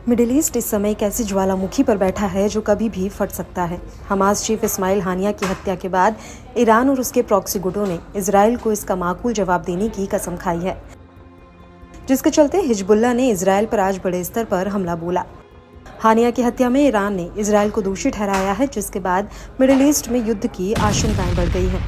Middle east इस समय एक ऐसी ज्वालामुखी पर बैठा है जो कभी भी फट सकता है। हमास चीफ इस्माइल हानिया की हत्या के बाद ईरान और उसके प्रॉक्सी गुटों ने इजराइल को इसका माकूल जवाब देने की कसम खाई है, जिसके चलते हिजबुल्लाह ने इजराइल पर आज बड़े स्तर पर हमला बोला। हानिया की हत्या में ईरान ने इजराइल को दोषी ठहराया है, जिसके बाद मिडिल ईस्ट में युद्ध की आशंकाएं बढ़ गई हैं।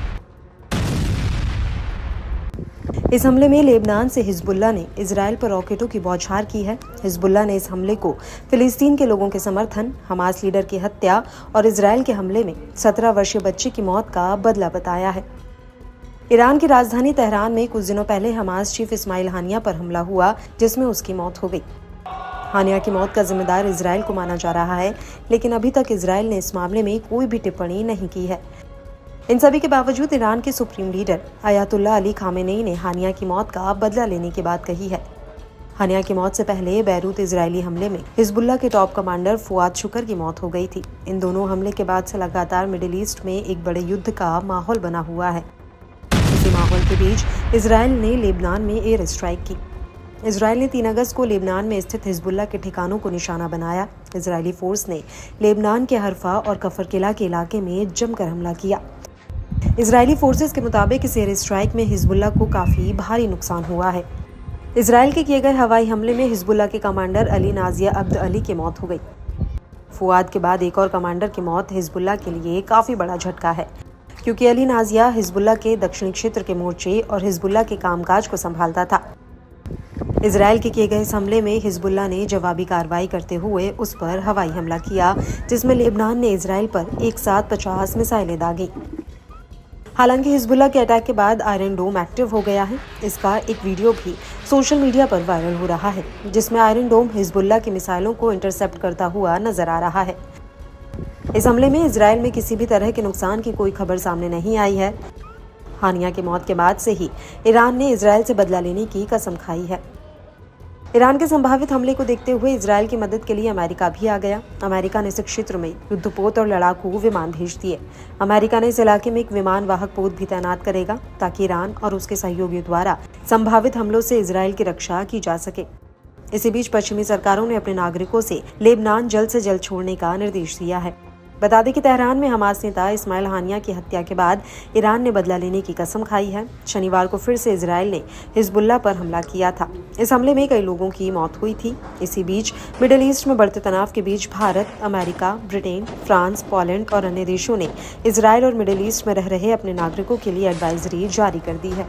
इस हमले में लेबनान से हिजबुल्लाह ने इजराइल पर रॉकेटों की बौछार की है। हिजबुल्लाह ने इस हमले को फिलिस्तीन के लोगों के समर्थन, हमास लीडर की हत्या और इजराइल के हमले में 17 वर्षीय बच्चे की मौत का बदला बताया है। ईरान की राजधानी तेहरान में कुछ दिनों पहले हमास चीफ इस्माइल हानिया पर हमला हुआ, जिसमें उसकी मौत हो गई। हानिया की मौत का जिम्मेदार इजराइल को माना जा रहा है, लेकिन अभी तक इजराइल ने इस मामले में कोई भी टिप्पणी नहीं की है। इन सभी के बावजूद ईरान के supreme leader Ayatollah Ali Khamenei ने हानिया की मौत का बदला लेने की बात कही है। हानिया की मौत से पहले बैरूत इजरायली हमले में हिजबुल्लाह के टॉप कमांडर फुआद शुकर की मौत हो गई थी। इन दोनों हमले के बाद से लगातार मिडिल ईस्ट में एक बड़े युद्ध का माहौल बना हुआ है। इसी माहौल के बीच इजराइल ने लेबनान में एयर स्ट्राइक की। इजराइल ने 3 अगस्त को लेबनान में स्थित हिजबुल्लाह के ठिकानों को निशाना बनाया। इजरायली फोर्स ने लेबनान के हरफा और कफर किला के इलाके में जमकर हमला किया। इजरायली फोर्सेस के मुताबिक इस एयर स्ट्राइक में हिजबुल्लाह को काफी भारी नुकसान हुआ है। इजराइल के किए गए हवाई हमले में हिजबुल्लाह के कमांडर अली नाजिया अब्द अली की मौत हो गई। फुआद के बाद एक और कमांडर की मौत हिजबुल्लाह के लिए काफी बड़ा झटका है, क्योंकि अली नाजिया हिजबुल्लाह के दक्षिणी क्षेत्र के मोर्चे और हिजबुल्लाह के कामकाज को संभालता था। इजराइल के किए गए इस हमले में हिजबुल्लाह ने जवाबी कार्रवाई करते हुए उस पर हवाई हमला किया, जिसमें लेबनान ने इजराइल पर एक साथ 50 मिसाइलें दागी। हालांकि हिजबुल्लाह के अटैक के बाद आयरन डोम एक्टिव हो गया है। इसका एक वीडियो भी सोशल मीडिया पर वायरल हो रहा है, जिसमें आयरन डोम हिजबुल्लाह की मिसाइलों को इंटरसेप्ट करता हुआ नजर आ रहा है। इस हमले में इजराइल में किसी भी तरह के नुकसान की कोई खबर सामने नहीं आई है। हानिया की मौत के बाद से ही ईरान ने इजराइल से बदला लेने की कसम खाई है। ईरान के संभावित हमले को देखते हुए इजराइल की मदद के लिए अमेरिका भी आ गया। अमेरिका ने इस क्षेत्र में युद्धपोत और लड़ाकू विमान भेज दिए। अमेरिका ने इस इलाके में एक विमान वाहक पोत भी तैनात करेगा, ताकि ईरान और उसके सहयोगियों द्वारा संभावित हमलों से इजराइल की रक्षा की जा सके। इसी बीच पश्चिमी सरकारों ने अपने नागरिकों से लेबनान जल्द से जल्द छोड़ने का निर्देश दिया है। बता दें कि तेहरान में हमास नेता इस्माइल हानिया की हत्या के बाद ईरान ने बदला लेने की कसम खाई है। शनिवार को फिर से इजराइल ने हिजबुल्लाह पर हमला किया था। इस हमले में कई लोगों की मौत हुई थी। इसी बीच मिडिल ईस्ट में बढ़ते तनाव के बीच Bharat, America, Britain, France, Poland और अन्य देशों ने इजराइल और मिडिल ईस्ट में रह रहे अपने नागरिकों के लिए एडवाइजरी जारी कर दी है।